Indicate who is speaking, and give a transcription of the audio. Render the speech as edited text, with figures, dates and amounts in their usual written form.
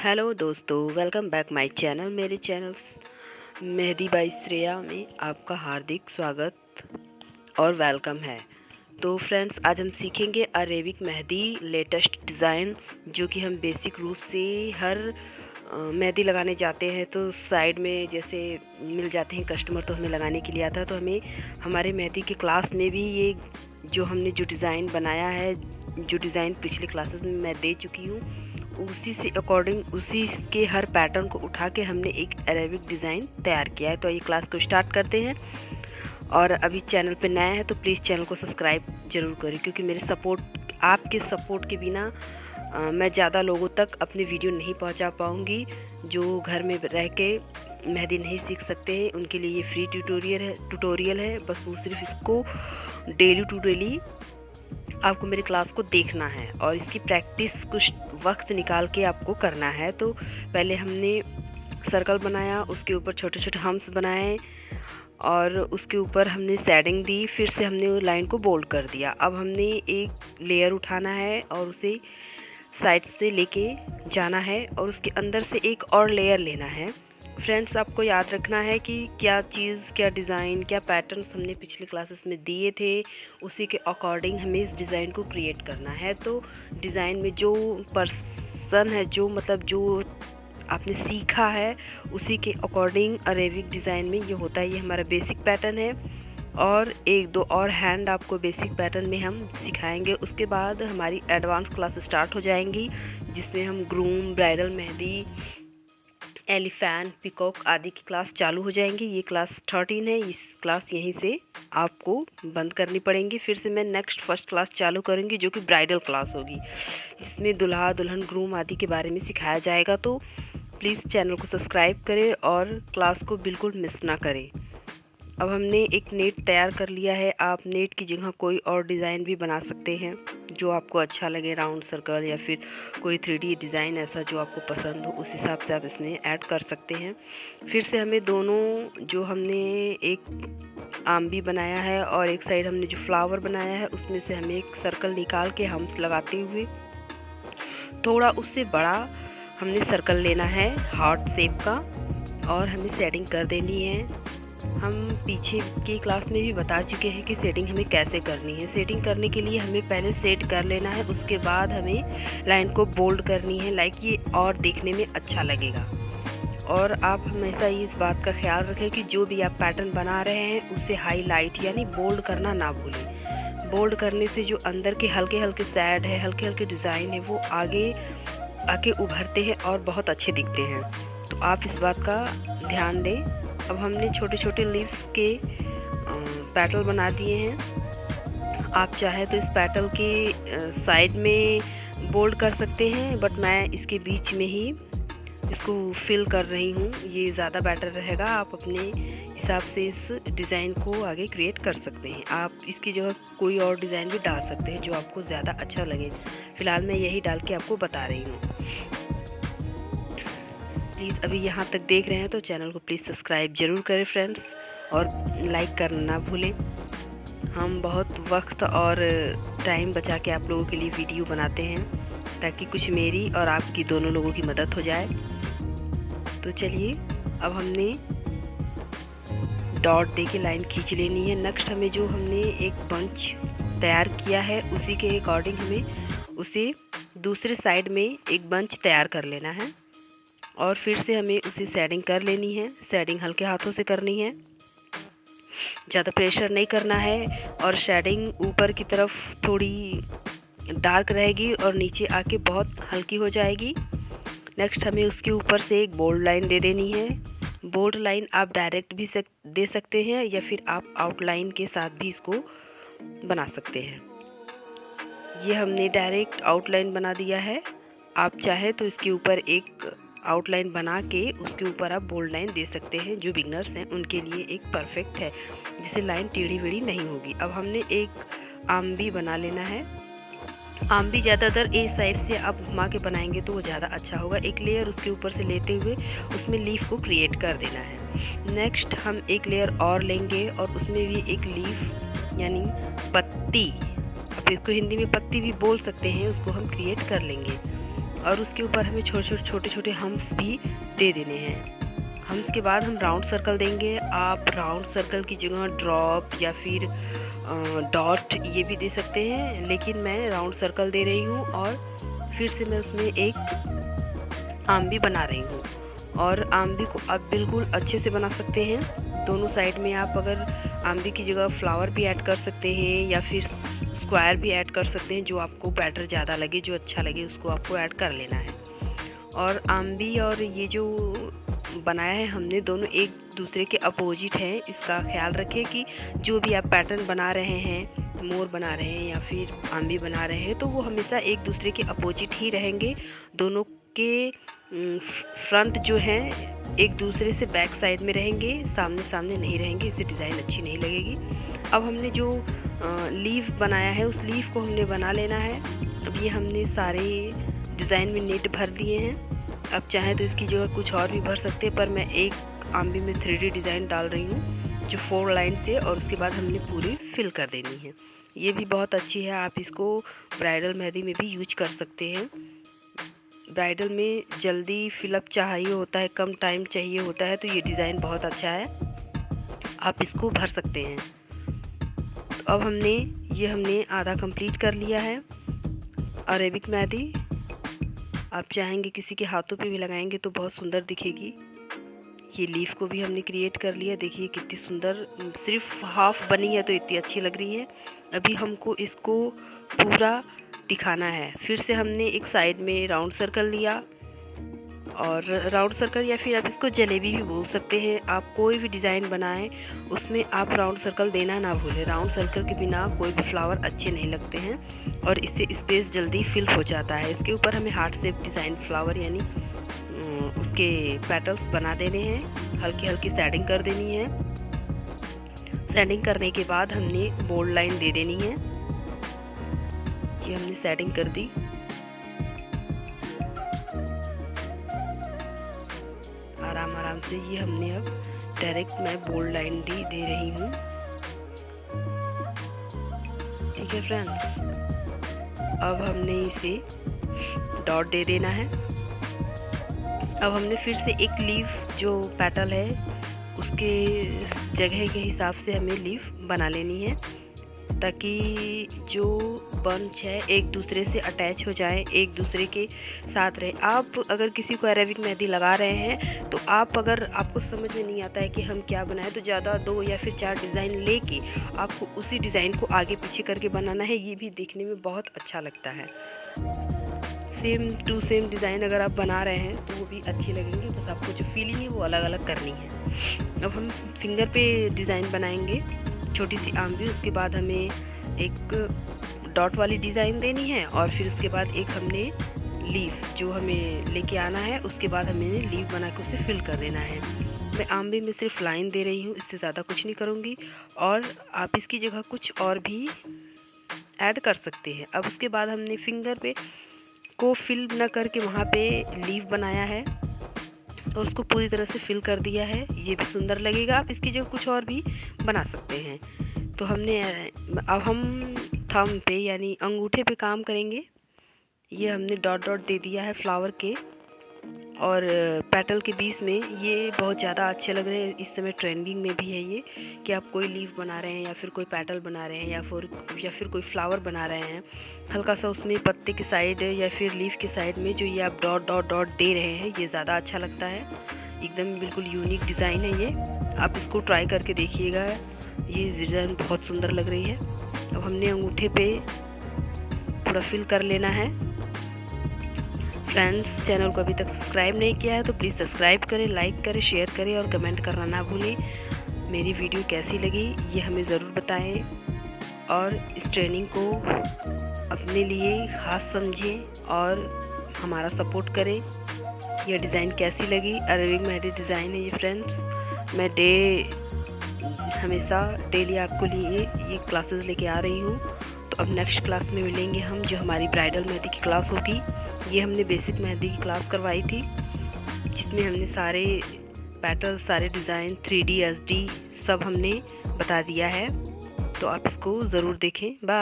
Speaker 1: Hello दोस्तों, welcome back my channel. मेरे channel Mehdi by Shreya में आपका हार्दिक स्वागत और वेलकम है। तो फ्रेंड्स, आज हम सीखेंगे अरेबिक मेहंदी लेटेस्ट डिज़ाइन, जो कि हम बेसिक रूप से हर मेहंदी लगाने जाते हैं तो साइड में जैसे मिल जाते हैं कस्टमर, तो हमें लगाने के लिए आता है। तो हमें हमारे मेहंदी की क्लास में भी ये जो हमने जो डिज़ाइन बनाया है, जो डिज़ाइन पिछले क्लासेस में मैं दे चुकी हूँ, उसी से अकॉर्डिंग उसी के हर पैटर्न को उठा के हमने एक अरेबिक डिज़ाइन तैयार किया है। तो ये क्लास को स्टार्ट करते हैं। और अभी चैनल पे नया है तो प्लीज़ चैनल को सब्सक्राइब ज़रूर करें, क्योंकि मेरे सपोर्ट, आपके सपोर्ट के बिना मैं ज़्यादा लोगों तक अपनी वीडियो नहीं पहुंचा पाऊंगी। जो घर में रह के मेहंदी नहीं सीख सकते हैं, उनके लिए ये फ्री ट्यूटोरियल है। बस वो सिर्फ इसको डेली टू डेली आपको मेरी क्लास को देखना है और इसकी प्रैक्टिस कुछ वक्त निकाल के आपको करना है। तो पहले हमने सर्कल बनाया, उसके ऊपर छोटे छोटे हम्स बनाए और उसके ऊपर हमने शेडिंग दी। फिर से हमने लाइन को बोल्ड कर दिया। अब हमने एक लेयर उठाना है और उसे साइड से लेके जाना है और उसके अंदर से एक और लेयर लेना है। फ्रेंड्स, आपको याद रखना है कि क्या चीज़, क्या डिज़ाइन, क्या पैटर्न्स हमने पिछले क्लासेस में दिए थे, उसी के अकॉर्डिंग हमें इस डिज़ाइन को क्रिएट करना है। तो डिज़ाइन में जो पर्सन है, जो मतलब जो आपने सीखा है, उसी के अकॉर्डिंग अरेबिक डिज़ाइन में ये होता है। ये हमारा बेसिक पैटर्न है और एक दो और हैंड आपको बेसिक पैटर्न में हम सिखाएंगे। उसके बाद हमारी एडवांस क्लास स्टार्ट हो जाएंगी, जिसमें हम groom, bridal mehndi, elephant, peacock आदि की क्लास चालू हो जाएंगी। ये क्लास 13 है। इस क्लास यहीं से आपको बंद करनी पड़ेंगी। फिर से मैं नेक्स्ट फर्स्ट क्लास चालू करूँगी, जो कि ब्राइडल क्लास होगी। इसमें दुल्हा दुल्हन, ग्रूम आदि के बारे में सिखाया जाएगा। तो प्लीज़ चैनल को सब्सक्राइब करें और क्लास को बिल्कुल मिस ना करें। अब हमने एक नेट तैयार कर लिया है। आप नेट की जगह कोई और डिज़ाइन भी बना सकते हैं जो आपको अच्छा लगे, राउंड सर्कल या फिर कोई 3D डिज़ाइन, ऐसा जो आपको पसंद हो उस हिसाब से आप इसमें ऐड कर सकते हैं। फिर से हमें दोनों, जो हमने एक आम भी बनाया है और एक साइड हमने जो फ्लावर बनाया है, उसमें से हमें एक सर्कल निकाल के हम लगाते हुए थोड़ा उससे बड़ा हमने सर्कल लेना है हार्ट शेप का, और हमें शेडिंग कर देनी है। हम पीछे की क्लास में भी बता चुके हैं कि सेटिंग हमें कैसे करनी है। सेटिंग करने के लिए हमें पहले सेट कर लेना है, उसके बाद हमें लाइन को बोल्ड करनी है, लाइक ये और देखने में अच्छा लगेगा। और आप हमेशा इस बात का ख्याल रखें कि जो भी आप पैटर्न बना रहे हैं उसे हाईलाइट यानी बोल्ड करना ना भूलें। बोल्ड करने से जो अंदर के हल्के हल्के शेड है, हल्के हल्के डिज़ाइन है, वो आगे आके उभरते हैं और बहुत अच्छे दिखते हैं। तो आप इस बात का ध्यान दें। अब हमने छोटे छोटे लीव्स के पैटल बना दिए हैं। आप चाहें तो इस पैटल के साइड में बोल्ड कर सकते हैं, बट मैं इसके बीच में ही इसको फिल कर रही हूँ। ये ज़्यादा बेटर रहेगा। आप अपने हिसाब से इस डिज़ाइन को आगे क्रिएट कर सकते हैं। आप इसकी जगह कोई और डिज़ाइन भी डाल सकते हैं जो आपको ज़्यादा अच्छा लगे। फ़िलहाल मैं यही डाल के आपको बता रही हूँ। प्लीज़ अभी यहाँ तक देख रहे हैं तो चैनल को प्लीज़ सब्सक्राइब ज़रूर करें फ्रेंड्स, और लाइक करना ना भूलें। हम बहुत वक्त और टाइम बचा के आप लोगों के लिए वीडियो बनाते हैं, ताकि कुछ मेरी और आपकी दोनों लोगों की मदद हो जाए। तो चलिए, अब हमने डॉट दे के लाइन खींच लेनी है। नेक्स्ट हमें जो हमने एक बंच तैयार किया है, उसी के अकॉर्डिंग हमें उसे दूसरे साइड में एक बंच तैयार कर लेना है और फिर से हमें उसे शेडिंग कर लेनी है। शेडिंग हल्के हाथों से करनी है, ज़्यादा प्रेशर नहीं करना है। और शेडिंग ऊपर की तरफ थोड़ी डार्क रहेगी और नीचे आके बहुत हल्की हो जाएगी। नेक्स्ट हमें उसके ऊपर से एक बोल्ड लाइन दे देनी है। बोल्ड लाइन आप डायरेक्ट भी दे सकते हैं या फिर आप आउटलाइन के साथ भी इसको बना सकते हैं। ये हमने डायरेक्ट आउटलाइन बना दिया है। आप चाहें तो इसके ऊपर एक आउटलाइन बना के उसके ऊपर आप बोल्ड लाइन दे सकते हैं। जो बिगनर्स हैं उनके लिए एक परफेक्ट है, जिससे लाइन टेढ़ी वेढ़ी नहीं होगी। अब हमने एक आम भी बना लेना है। आम भी ज़्यादातर इस साइड से आप घुमा के बनाएंगे तो वो ज़्यादा अच्छा होगा। एक लेयर उसके ऊपर से लेते हुए उसमें लीफ को क्रिएट कर देना है। नेक्स्ट हम एक लेयर और लेंगे और उसमें भी एक लीफ यानी पत्ती, अब इसको हिंदी में पत्ती भी बोल सकते हैं, उसको हम क्रिएट कर लेंगे। और उसके ऊपर हमें छोटे छोटे हम्प्स भी दे देने हैं। हम्प्स के बाद हम राउंड सर्कल देंगे। आप राउंड सर्कल की जगह ड्रॉप या फिर डॉट ये भी दे सकते हैं, लेकिन मैं राउंड सर्कल दे रही हूँ। और फिर से मैं उसमें एक आम भी बना रही हूँ। और आमबी को आप बिल्कुल अच्छे से बना सकते हैं। दोनों साइड में आप अगर आमबी की जगह फ्लावर भी ऐड कर सकते हैं या फिर स्क्वायर भी ऐड कर सकते हैं, जो आपको पैटर्न ज़्यादा लगे, जो अच्छा लगे उसको आपको ऐड कर लेना है। और आमबी और ये जो बनाया है हमने, दोनों एक दूसरे के अपोजिट है। इसका ख्याल रखें कि जो भी आप पैटर्न बना रहे हैं, मोर बना रहे हैं या फिर आमबी बना रहे हैं, तो वो हमेशा एक दूसरे के अपोजिट ही रहेंगे। दोनों के फ्रंट जो है एक दूसरे से बैक साइड में रहेंगे, सामने सामने नहीं रहेंगे, इससे डिज़ाइन अच्छी नहीं लगेगी। अब हमने जो लीफ बनाया है उस लीफ को हमने बना लेना है। अब ये हमने सारे डिज़ाइन में नेट भर दिए हैं। अब चाहें तो इसकी जगह कुछ और भी भर सकते हैं, पर मैं एक आमबी में 3D डिज़ाइन डाल रही हूँ जो 4 लाइन से, और उसके बाद हमने पूरी फिल कर देनी है। ये भी बहुत अच्छी है, आप इसको ब्राइडल मेहंदी में भी यूज कर सकते हैं। ब्राइडल में जल्दी फिलअप चाहिए होता है, कम टाइम चाहिए होता है, तो ये डिज़ाइन बहुत अच्छा है, आप इसको भर सकते हैं। तो अब हमने आधा कंप्लीट कर लिया है अरेबिक मेहंदी। आप चाहेंगे किसी के हाथों पे भी लगाएंगे तो बहुत सुंदर दिखेगी। ये लीफ को भी हमने क्रिएट कर लिया, देखिए कितनी सुंदर, सिर्फ हाफ बनी है तो इतनी अच्छी लग रही है। अभी हमको इसको पूरा दिखाना है। फिर से हमने एक साइड में राउंड सर्कल लिया, और राउंड सर्कल या फिर आप इसको जलेबी भी बोल सकते हैं। आप कोई भी डिज़ाइन बनाएं उसमें आप राउंड सर्कल देना ना भूलें। राउंड सर्कल के बिना कोई भी फ्लावर अच्छे नहीं लगते हैं और इससे स्पेस जल्दी फिल हो जाता है। इसके ऊपर हमें हार्ट शेप डिज़ाइन फ्लावर यानी उसके पेटल्स बना देने हैं, हल्की हल्की शेडिंग कर देनी है। शेडिंग करने के बाद हमने बोल्ड लाइन दे देनी है। ये हमने शेडिंग कर दी। आराम से ये हमने अब डायरेक्ट मैं बोल्ड लाइन भी दे रही हूँ। ठीक है फ्रेंड्स, अब हमने इसे डॉट दे देना है। अब हमने फिर से एक लीफ जो पेटल है उसके जगह के हिसाब से हमें लीफ बना लेनी है, ताकि जो बंच है एक दूसरे से अटैच हो जाए, एक दूसरे के साथ रहे। आप अगर किसी को अरेबिक मेहंदी लगा रहे हैं तो अगर आपको समझ में नहीं आता है कि हम क्या बनाएं, तो ज़्यादा 2 या फिर 4 डिज़ाइन लेके आपको उसी डिज़ाइन को आगे पीछे करके बनाना है। ये भी देखने में बहुत अच्छा लगता है। सेम टू सेम डिज़ाइन अगर आप बना रहे हैं तो वो भी अच्छी लगेंगी, बस आपको जो फीलिंग है वो अलग अलग करनी है। अब हम फिंगर पे डिज़ाइन बनाएंगे, छोटी सी आमबी, उसके बाद हमें एक डॉट वाली डिज़ाइन देनी है, और फिर उसके बाद एक हमने लीफ जो हमें लेके आना है, उसके बाद हमें लीफ बना के उसे फिल कर देना है। मैं आमबी में सिर्फ लाइन दे रही हूँ, इससे ज़्यादा कुछ नहीं करूँगी, और आप इसकी जगह कुछ और भी ऐड कर सकते हैं। अब उसके बाद हमने फिंगर पे को फिल न करके वहाँ पे लीफ बनाया है और उसको पूरी तरह से फिल कर दिया है। ये भी सुंदर लगेगा, आप इसकी जगह कुछ और भी बना सकते हैं। तो अब हम थंब पे यानी अंगूठे पे काम करेंगे। ये हमने डॉट डॉट दे दिया है फ्लावर के और पेटल के बीच में। ये बहुत ज़्यादा अच्छे लग रहे हैं, इस समय ट्रेंडिंग में भी है ये, कि आप कोई लीफ बना रहे हैं या फिर कोई पेटल बना रहे हैं या फिर कोई फ्लावर बना रहे हैं, हल्का सा उसमें पत्ते के साइड या फिर लीफ के साइड में जो ये आप डॉट डॉट डॉट दे रहे हैं, ये ज़्यादा अच्छा लगता है। एकदम बिल्कुल यूनिक डिज़ाइन है ये, आप इसको ट्राई करके देखिएगा, ये डिज़ाइन बहुत सुंदर लग रही है। अब हमने अंगूठे पे पूरा फिल कर लेना है। फ्रेंड्स, चैनल को अभी तक सब्सक्राइब नहीं किया है तो प्लीज़ सब्सक्राइब करें, लाइक करें, शेयर करें और कमेंट करना ना भूलें। मेरी वीडियो कैसी लगी ये हमें ज़रूर बताएं, और इस ट्रेनिंग को अपने लिए ख़ास समझें और हमारा सपोर्ट करें। यह डिज़ाइन कैसी लगी, अरेबिक मेहंदी डिज़ाइन है ये फ्रेंड्स। मैं हमेशा डेली आपको लिए ये क्लासेस लेके आ रही हूँ। तो अब नेक्स्ट क्लास में मिलेंगे हम, जो हमारी ब्राइडल मेहंदी की क्लास होगी। ये हमने बेसिक मेहंदी की क्लास करवाई थी, जिसमें हमने सारे पैटर्न, सारे डिज़ाइन, 3D SD सब हमने बता दिया है। तो आप इसको ज़रूर देखें। बाय।